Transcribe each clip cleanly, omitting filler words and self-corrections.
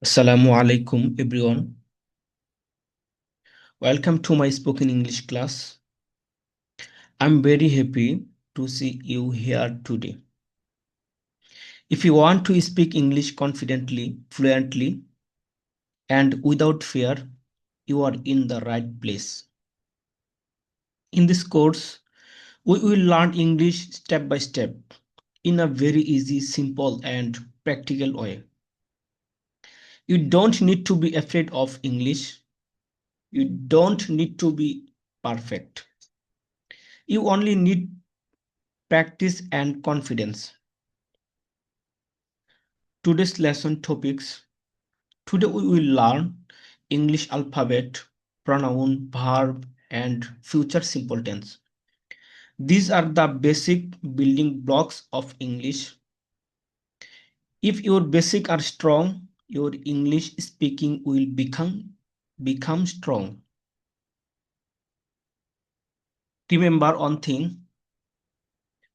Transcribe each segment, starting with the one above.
Assalamu alaikum everyone. Welcome to my spoken English class. I'm very happy to see you here today. If you want to speak English confidently, fluently, and without fear, you are in the right place. In this course, we will learn English step by step in a very easy, simple, and practical way. You don't need to be afraid of English. You don't need to be perfect. You only need practice and confidence. Today's lesson topics. Today we will learn English alphabet, pronoun, verb, and future simple tense. These are the basic building blocks of English. If your basic are strong, your English speaking will become strong. Remember one thing,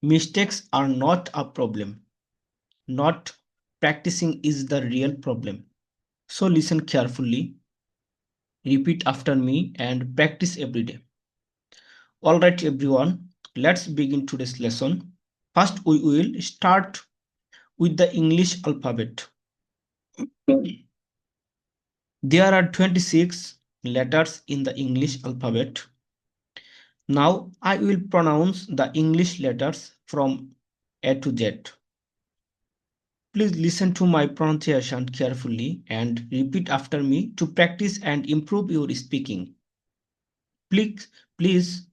mistakes are not a problem. Not practicing is the real problem. So listen carefully, repeat after me, and practice every day. All right, everyone, let's begin today's lesson. First, we will start with the English alphabet. There are 26 letters in the English alphabet. Now, I will pronounce the English letters from A to Z. Please listen to my pronunciation carefully and repeat after me to practice and improve your speaking. Please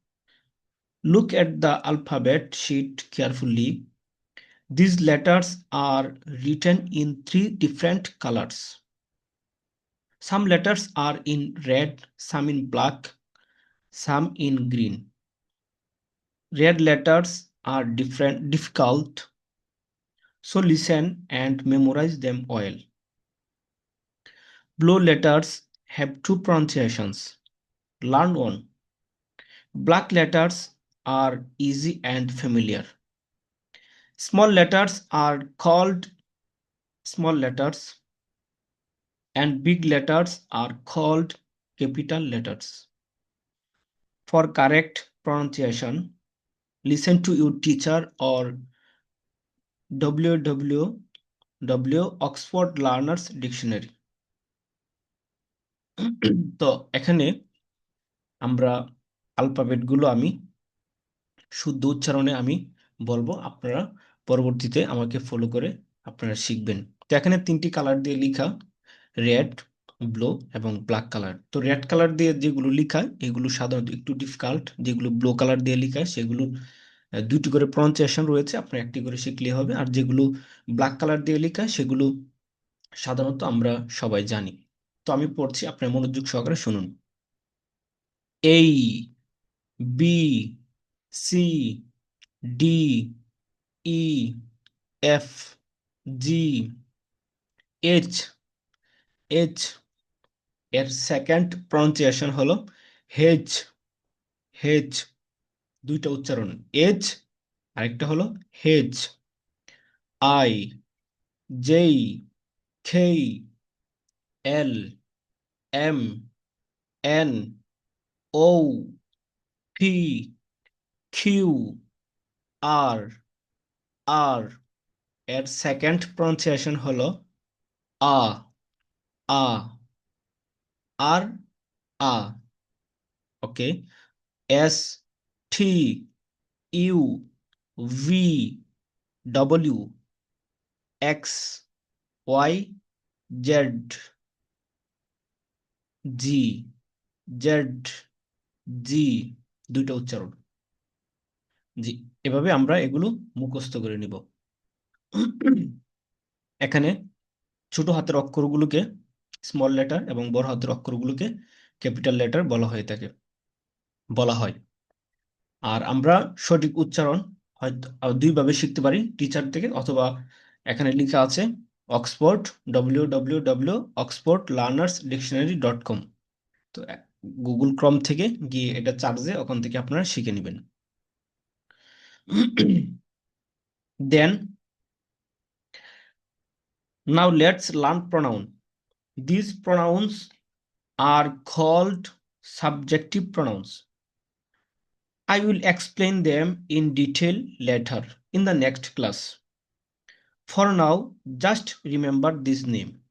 look at the alphabet sheet carefully. These letters are written in three different colors. Some letters are in red, some in black, some in green. Red letters are difficult, so listen and memorize them well. Blue letters have two pronunciations. Learn one. Black letters are easy and familiar. Small letters are called small letters, and big letters are called capital letters. For correct pronunciation, listen to your teacher or www Oxford Learners Dictionary. তো এখানে আমরা alphabet গুলো আমি শুদ্ধ উচ্চারণে আমি বলবো, আপনারা পরবর্তীতে আমাকে ফলো করে আপনারা শিখবেন। তো এখানে তিনটি কালার দিয়ে লেখা, রেড, ব্লু এবং ব্ল্যাক কালার। তো রেড কালার দিয়ে যেগুলো লেখা এগুলো সাধারণত একটু ডিফিকাল্ট, যেগুলো ব্লু কালার দিয়ে লেখা সেগুলো দুটি করে প্রনাউন্সিয়েশন রয়েছে, আপনার একটি করে শিখলে হবে। আর যেগুলো ব্ল্যাক কালার দিয়ে লেখা সেগুলো সাধারণত আমরা সবাই জানি। তো আমি পড়ছি, আপনার মনোযোগ সহকারে শুনুন। A, B, C, D, E, F, G, H. H এর সেকেন্ড প্রনাউন্সিয়েশন হলো হেজ। হেজ, দুইটা উচ্চারণ, এজ আরেকটা হলো haitch. I, J, K, L, M, N, O, P, Q, R. R এর সেকেন্ড প্রনাউন্সিয়েশন হলো ah. Ah, R, ah. Okay. S, T, U, V, W, X, Y, Z, zee, zed, zee. দুইটা উচ্চারণ, জি। এভাবে আমরা এগুলো মুখস্থ করে নিব। এখানে ছোট হাতের অক্ষরগুলোকে স্মল লেটার এবং বড় হাতের অক্ষরগুলোকে ক্যাপিটাল লেটার বলা হয়। আর আমরা সঠিক উচ্চারণ হয়তো দুইভাবে শিখতে পারি, টিচার থেকে অথবা এখানে লেখা আছে অক্সফোর্ড, www.oxfordlearnersdictionary.com। তো গুগল ক্রোম থেকে গিয়ে এটা চার্জে, ওখান থেকে আপনারা শিখে নেবেন। Then now let's learn pronoun. These pronouns are called subjective pronouns. I will explain them in detail later in the next class. For now, just remember this name.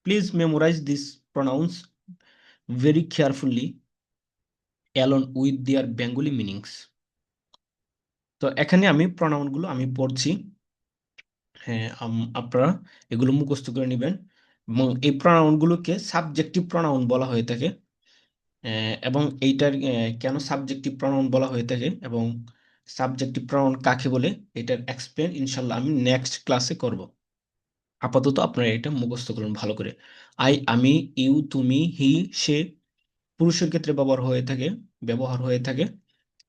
Please memorize these pronouns very carefully along with their Bengali meanings. তো এখানে আমি প্রনাউনগুলো আমি পড়ছি। হ্যাঁ, আপনারা এগুলো মুখস্থ করে নেবেন এবং এই প্রনাউনগুলোকে সাবজেক্টিভ প্রনাউন বলা হয়ে থাকে। এবং এইটার কেন সাবজেক্টিভ প্রনাউন বলা হয়ে থাকে এবং সাবজেক্টিভ প্রনাউন কাকে বলে এটার এক্সপ্লেন ইনশাল্লাহ আমি নেক্সট ক্লাসে করব। আপাতত আপনারা এটা মুখস্থ করুন ভালো করে। আমি, ইউ, তুমি, হি, সে পুরুষের ক্ষেত্রে ব্যবহার হয়ে থাকে।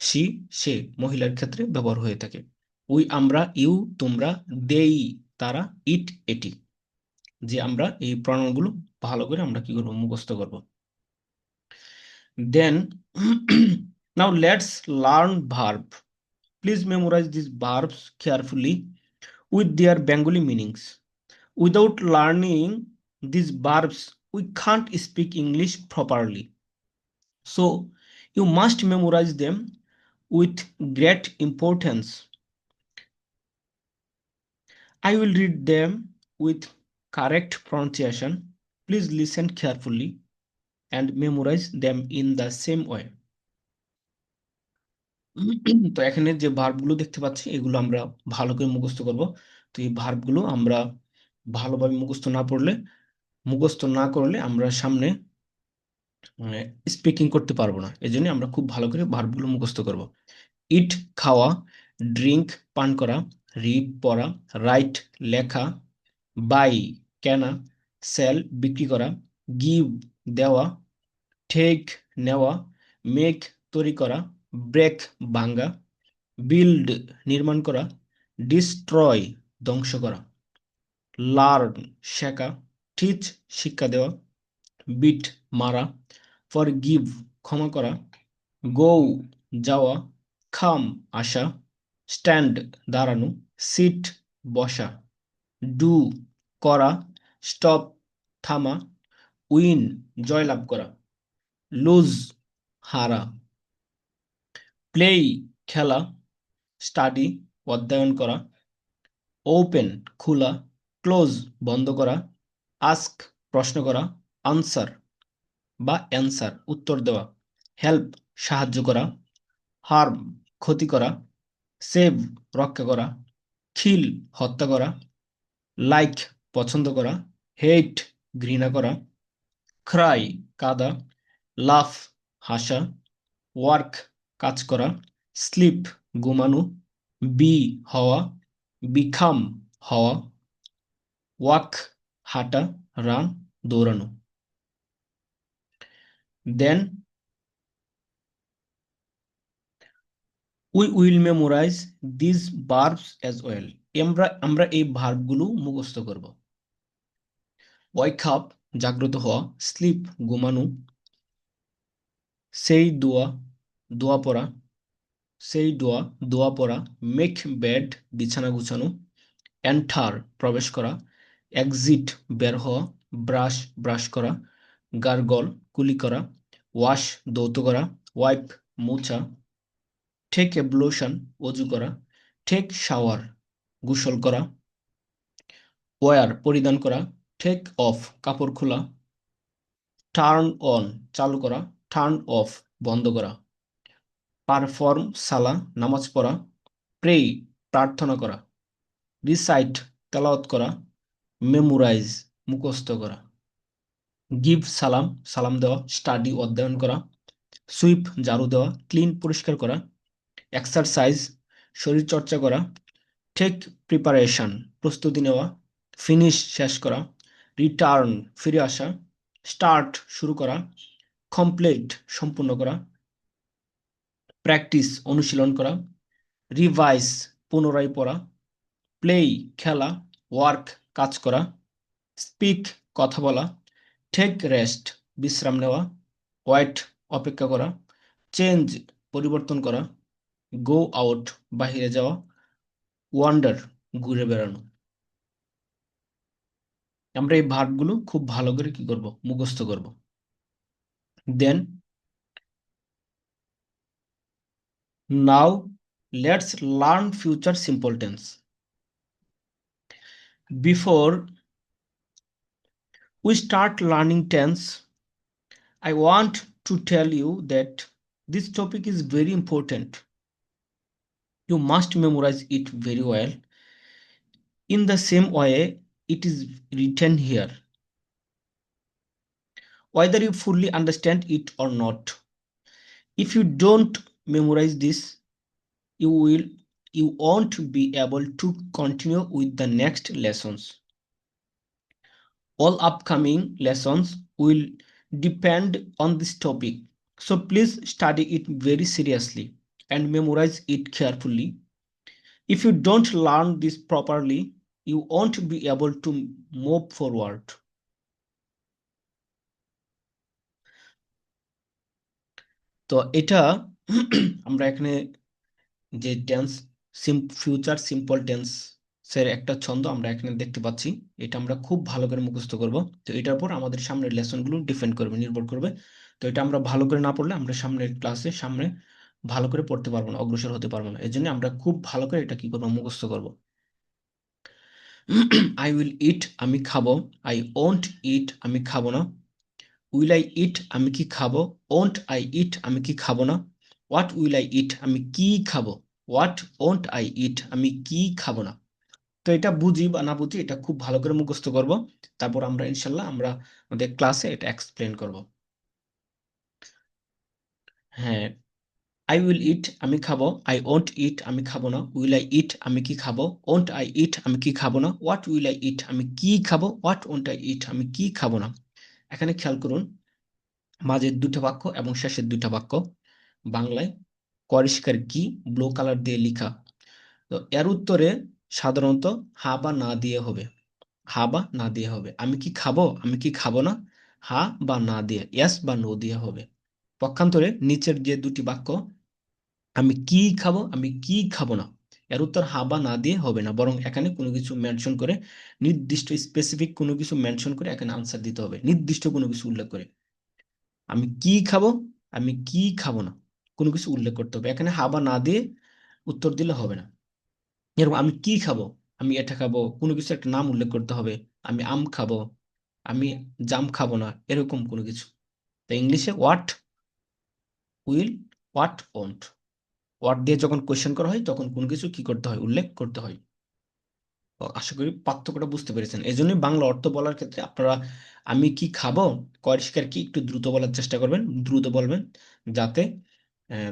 সি, সে মহিলার ক্ষেত্রে ব্যবহার হয়ে থাকে। উই, আমরা, ইউ, তোমরা, দেই, তারা, ইট, এটি। যে আমরা এই প্রণয়গুলো ভালো করে আমরা কি করবো মুখস্থ করব। Then now let's learn verb. Please memorise this verbs carefully with their Bengali meanings. Without learning these verbs, we can't speak English properly. So, you must memorize them with great importance. I will read them with correct pronunciation. Please listen carefully and memorize them in the same way. তো এখানে যে ভার্বগুলো দেখতে পাচ্ছি এগুলো আমরা ভালো করে মুখস্থ করব। তো এই ভার্বগুলো আমরা ভালোভাবে মুখস্থ না করলে আমরা সামনে স্পিকিং করতে পারবো না। এই জন্য আমরা খুব ভালো করে ভার্বগুলো মুখস্থ করব। ইট খাওয়া, ড্রিঙ্ক পান করা, রিড পড়া, রাইট লেখা, বাই কেনা, সেল বিক্রি করা, গিভ দেওয়া, টেক নেওয়া, মেক তৈরি করা, ব্রেক ভাঙ্গা, বিল্ড নির্মাণ করা, ডিস্ট্রয় ধ্বংস করা, লার্ন শেখা, টিচ শিক্ষা দেওয়া, বিট মারা, ফরগিভ ক্ষমা করা, গো যাওয়া, কাম আসা, স্ট্যান্ড দাঁড়ানো, সিট বসা, ডু করা, স্টপ থামা, উইন জয়লাভ করা, লুজ হারা, প্লে খেলা, স্টাডি অধ্যয়ন করা, ওপেন খোলা, ক্লোজ বন্ধ করা, আস্ক প্রশ্ন করা, আনসার বা অ্যান্সার উত্তর দেওয়া, হেল্প সাহায্য করা, হার্ম ক্ষতি করা, সেভ রক্ষা করা, কিল হত্যা করা, লাইক পছন্দ করা, হেট ঘৃণা করা, ক্রাই কাঁদা, লাফ হাসা, ওয়ার্ক কাজ করা, স্লিপ ঘুমানো, বি হওয়া, বিকাম হওয়া, ওয়াক হাঁটা, রান দৌড়ানো। Then we will memorise this verbs as well. আমরা এই ভার্বগুলো মুখস্থ করব। ওয়াক আপ জাগ্রত হওয়া, স্লিপ ঘুমানো, সেই দোয়া দোয়া পড়া, দোয়া পড়া, মেক বেড বিছানা গুছানো, এন্টার প্রবেশ করা, এক্সিট বের হওয়া, ব্রাশ ব্রাশ করা, গার্গল কুলি করা, ওয়াশ ধৌত করা, ওয়াইপ মোছা, টেক এবলোশন অজু করা, টেক শাওয়ার গোসল করা, ওয়ার পরিধান করা, টেক অফ কাপড় খোলা, টার্ন অন চালু করা, টার্ন অফ বন্ধ করা, পারফর্ম সালা নামাজ পড়া, প্রে প্রার্থনা করা, রিসাইট তেলাওয়াত করা, মেমোরাইজ মুখস্থ করা, গিভ সালাম সালাম দেওয়া, স্টাডি অধ্যয়ন করা, সুইপ ঝাড়ু দেওয়া, ক্লিন পরিষ্কার করা, এক্সারসাইজ শরীর চর্চা করা, টেক প্রিপারেশন প্রস্তুতি নেওয়া, ফিনিশ শেষ করা, রিটার্ন ফিরে আসা, স্টার্ট শুরু করা, কমপ্লিট সম্পূর্ণ করা, প্র্যাকটিস অনুশীলন করা, রিভাইজ পুনরায় পড়া, প্লে খেলা, ওয়ার্ক কাজ করা, স্পিক কথা বলা, টেক রেস্ট বিশ্রাম নেওয়া, ওয়েট অপেক্ষা করা, চেঞ্জ পরিবর্তন করা, গো আউট বাহিরে যাওয়া, ওয়ান্ডার ঘুরে বেড়ানো। আমরা এই ভার্বগুলো খুব ভালো করে কি করব, মুখস্থ করব। Then now let's learn future simple tense. Before we start learning tense, I want to tell you that this topic is very important. You must memorize it very well. In the same way, it is written here. Whether you fully understand it or not, if you don't memorize this, you will you won't be able to continue with the next lessons. All upcoming lessons will depend on this topic. So please study it very seriously and memorize it carefully. If you don't learn this properly, you won't be able to move forward. তো এটা আমরা এখানে যে tense future simple tense এর একটা ছন্দ আমরা এখানে দেখতে পাচ্ছি। এটা আমরা খুব ভালো করে মুখস্থ করব। তো এটার উপর আমাদের সামনের লেসনগুলো ডিপেন্ড করবে, নির্ভর করবে। তো এটা আমরা ভালো করে না পড়লে আমরা সামনের ক্লাসে সামনে ভালো করে পড়তে পারবো না, অগ্রসর হতে পারবো না। এই জন্য আমরা খুব ভালো করে এটা কি করবো, মুখস্থ করবো। আই উইল ইট, আমি খাবো। আই ওন্ট ইট, আমি খাবো না। উইল আই ইট, আমি কি খাবো। ওন্ট আই ইট, আমি কি খাবো না। হোয়াট উইল আই ইট, আমি কি খাবো। হোয়াট ওন্ট আই ইট, আমি কি খাবো না। তো এটা বুঝি বা না বুঝি, এটা খুব ভালো করে মুখস্থ করব। তারপর আমরা ইনশাল্লাহ আমরা আমাদের ক্লাসে এটা এক্সপ্লেন করব। হ্যাঁ, আই উইল ইট, আমি খাবো। আই ওন্ট ইট, আমি খাবো না। উইল আই ইট, আমি কি খাবো। ওন্ট আই ইট, আমি কি খাবো না। হোয়াট উইল আই ইট, আমি কি খাবো। হোয়াট ওন্ট আই ইট, আমি কি খাবো না। এখানে খেয়াল করুন, মাঝের দুটো বাক্য এবং শেষের দুটো বাক্য বাংলায় পরিষ্কার কি ব্লু কালার দিয়ে লেখা। তো এর উত্তরে সাধারণত হা বা না দিয়ে হবে। হা বা না দিয়ে হবে। আমি কি খাবো, আমি কি খাবো না, হা বা না দিয়ে, ইয়েস বা নো দিয়ে হবে। পক্ষান্তরে নিচের যে দুটি বাক্য, আমি কি খাবো, আমি কি খাবো না, এর উত্তর হা বা না দিয়ে হবে না, বরং এখানে কোনো কিছু মেনশন করে, নির্দিষ্ট স্পেসিফিক কোনো কিছু মেনশন করে এখানে আনসার দিতে হবে, নির্দিষ্ট কোনো কিছু উল্লেখ করে। আমি কি খাবো, আমি কি খাবো না, কোনো কিছু উল্লেখ করতে হবে। এখানে হা বা না দিয়ে উত্তর দিলে হবে না। এরকম আমি কি খাবো, আমি এটা খাবো, কোনো কিছু একটা নাম উল্লেখ করতে হবে। আমি আম খাবো, আমি জাম খাবো না, এরকম কোনো কিছু। তো ইংলিশে what will, what won't, what দিয়ে যখন কোয়েশ্চেন করা হয় তখন কোনো কিছু কি করতে হয়, উল্লেখ করতে হয়। তো আশা করি পার্থক্যটা বুঝতে পেরেছেন। এই জন্যই বাংলা অর্থ বলার ক্ষেত্রে আপনারা আমি কি খাবো, পরিষ্কার কি একটু দ্রুত বলার চেষ্টা করবেন, দ্রুত বলবেন, যাতে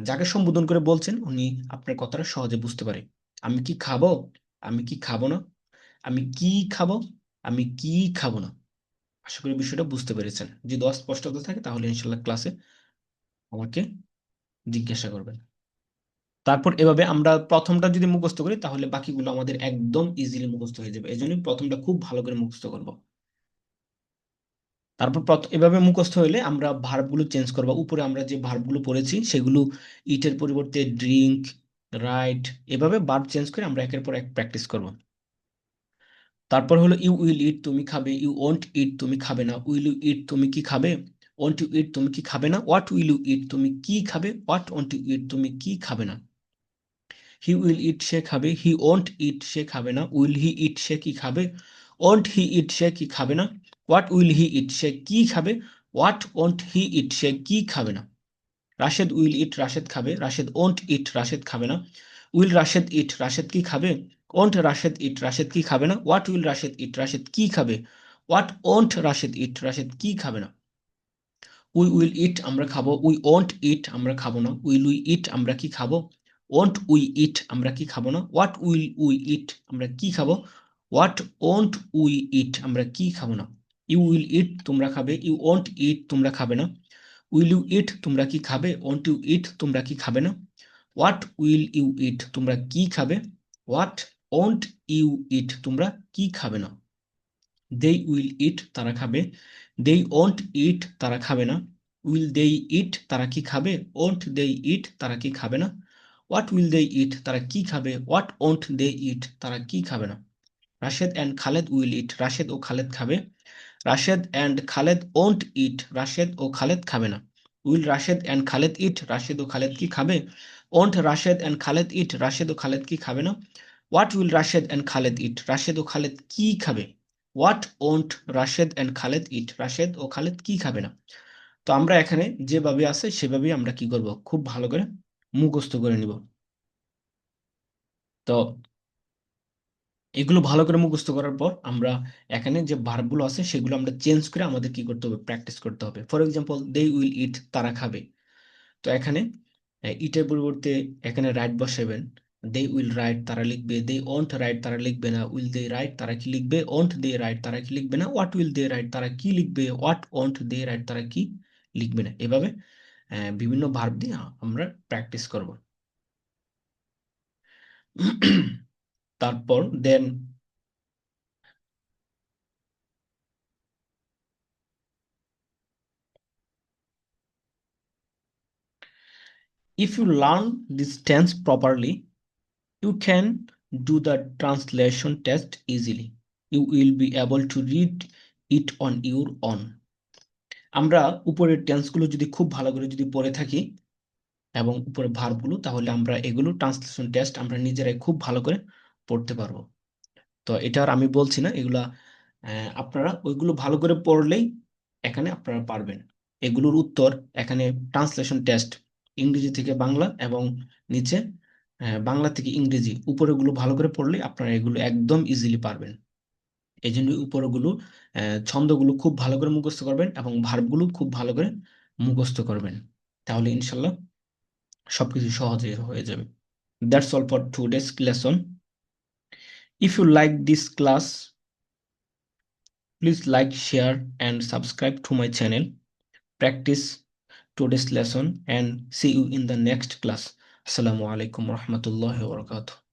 যাকে সম্বোধন করে বলছেন উনি আপনার কথাটা সহজে বুঝতে পারে। আমি কি খাবো, আমি কি খাবো না, আমি কি খাবো, আমি কি খাবো না। আশা করি বিষয়টা বুঝতে পেরেছেন। যদি অস্পষ্টতা থাকে তাহলে ইনশাল্লাহ ক্লাসে আমাকে জিজ্ঞাসা করবেন। তারপর এভাবে আমরা প্রথমটা যদি মুখস্থ করি তাহলে বাকিগুলো আমাদের একদম ইজিলি মুখস্থ হয়ে যাবে। এই জন্য প্রথমটা খুব ভালো করে মুখস্থ করব। তারপর এভাবে মুখস্থ হলে আমরা ভার্বগুলো চেঞ্জ করব। উপরে আমরা যে ভার্বগুলো পড়েছি সেগুলো ইটের পরিবর্তে ড্রিঙ্ক, রাইট, এভাবে ভার্ব চেঞ্জ করে আমরা একের পর এক প্র্যাকটিস করব। তারপর হলো ইউ উইল ইট, তুমি খাবে। ইউ ওন্ট ইট, তুমি খাবে না। উইল ইউ ইট, তুমি কি খাবে। ওন্ট ইউ ইট, তুমি কি খাবে না। হোয়াট উইল ইউ ইট, তুমি কি খাবে। হোয়াট ওন্ট ইউ ইট, তুমি কি খাবে না। হি উইল ইট, সে খাবে। হি ওন্ট ইট, সে খাবে না। উইল হি ইট, সে কি খাবে। ওন্ট হি ইট, সে কি খাবে না। হোয়াট উইল হি ইট, সে কি খাবে। হোয়াট ওন্ট হি ইট, সে কি খাবে না। রাশেদ উইল ইট, রাশেদ খাবে। রাশেদ ওন্ট ইট, রাশেদ খাবে না। উইল রাশেদ ইট, রাশেদ কি খাবে। ওন্ট রাশেদ ইট, রাশেদ কি খাবে না। হোয়াট উইল রাশেদ ইট, রাশেদ কি খাবে। হোয়াট ওন্ট রাশেদ ইট, রাশেদ কি খাবে না। উই উইল ইট, আমরা খাবো। উই ওন্ট ইট, আমরা খাবো না। উইল উই ইট, আমরা কি খাবো। ওন্ট উই ইট, আমরা কি খাবো না। হোয়াট উইল উই ইট, আমরা কি খাবো। হোয়াট ওন্ট উই ইট, আমরা কি খাবো না। ইউ উইল ইট, তোমরা খাবে। ইউ ওন্ট ইট, তোমরা খাবে না। উইল ইউ ইট, তোমরা কি খাবে। ওন্ট ইউ ইট, তোমরা কি খাবে না। হোয়াট উইল ইউ ইট, তোমরা কি খাবে। হোয়াট ওন্ট ইউ ইট, তোমরা কি খাবে না। দে উইল ইট, তারা খাবে। দে ওন্ট ইট, তারা খাবে না। উইল দে ইট, তারা কি খাবে। ওন্ট দে ইট, তারা কি খাবে না। হোয়াট উইল দে ইট, তারা কি খাবে। হোয়াট ওন্ট দে ইট, তারা কি খাবে না। Rashed and Khaled will eat, Rashed ও খালেদ খাবে। Rashed and Khaled won't eat, Rashed ও খালেদ খাবে না। Will Rashed and Khaled eat, Rashed ও খালেদ কি খাবে? Won't Rashed and Khaled eat, Rashed ও খালেদ কি খাবে না? What will Rashed and Khaled eat, Rashed ও খালেদ কি খাবে? What won't Rashed and Khaled eat, Rashed ও খালেদ কি খাবে না? তো আমরা এখানে যেভাবে আছে সেভাবেই আমরা কি করব, খুব ভালো করে মুখস্থ করে নিব। তো এগুলো ভালো করে মুখস্থ করার পর আমরা এখানে যে ভার্বগুলো আছে সেগুলো আমরা চেঞ্জ করে আমাদের কি করতে হবে, প্র্যাকটিস করতে হবে। ফর এক্সাম্পল, দে উইল ইট, তারা খাবে। তো এখানে ইটের পরিবর্তে এখানে রাইট বসাবেন। দে উইল রাইট, তারা লিখবে। দে ওন্ট রাইট, তারা লিখবে না। উইল দে রাইট, তারা কি লিখবে? ওন্ট দে রাইট, তারা কি লিখবে না। হোয়াট উইল দে রাইট, তারা কি লিখবে? হোয়াট ওন্ট দে রাইট, তারা কি লিখবে না। এভাবে বিভিন্ন ভার্ব দিয়ে আমরা প্র্যাকটিস করব। তারপর দেন, if you learn this tense properly, you can do the translation test easily. You will be able to read it on your own. আমরা উপরের টেন্সগুলো যদি খুব ভালো করে যদি পড়ে থাকি এবং উপরে ভার্বগুলো, তাহলে আমরা এগুলো ট্রান্সলেশন টেস্ট আমরা নিজেরাই খুব ভালো করে পড়তে পারবো। তো এটা আর আমি বলছি না, এগুলা আপনারা ওইগুলো ভালো করে পড়লেই এখানে আপনারা পারবেন। এগুলোর উত্তর এখানে ট্রান্সলেশন টেস্ট, ইংরেজি থেকে বাংলা এবং নিচে বাংলা থেকে ইংরেজি, উপরেগুলো ভালো করে পড়লে আপনারা এগুলো একদম ইজিলি পারবেন। এই জন্য উপরেগুলো ছন্দগুলো খুব ভালো করে মুখস্থ করবেন এবং ভার্বগুলো খুব ভালো করে মুখস্থ করবেন, তাহলে ইনশাল্লাহ সবকিছু সহজে হয়ে যাবে। That's all for today's lesson. If you like this class, please like, share, and subscribe to my channel. Practice today's lesson and see you in the next class. Assalamu alaikum warahmatullahi wabarakatuh.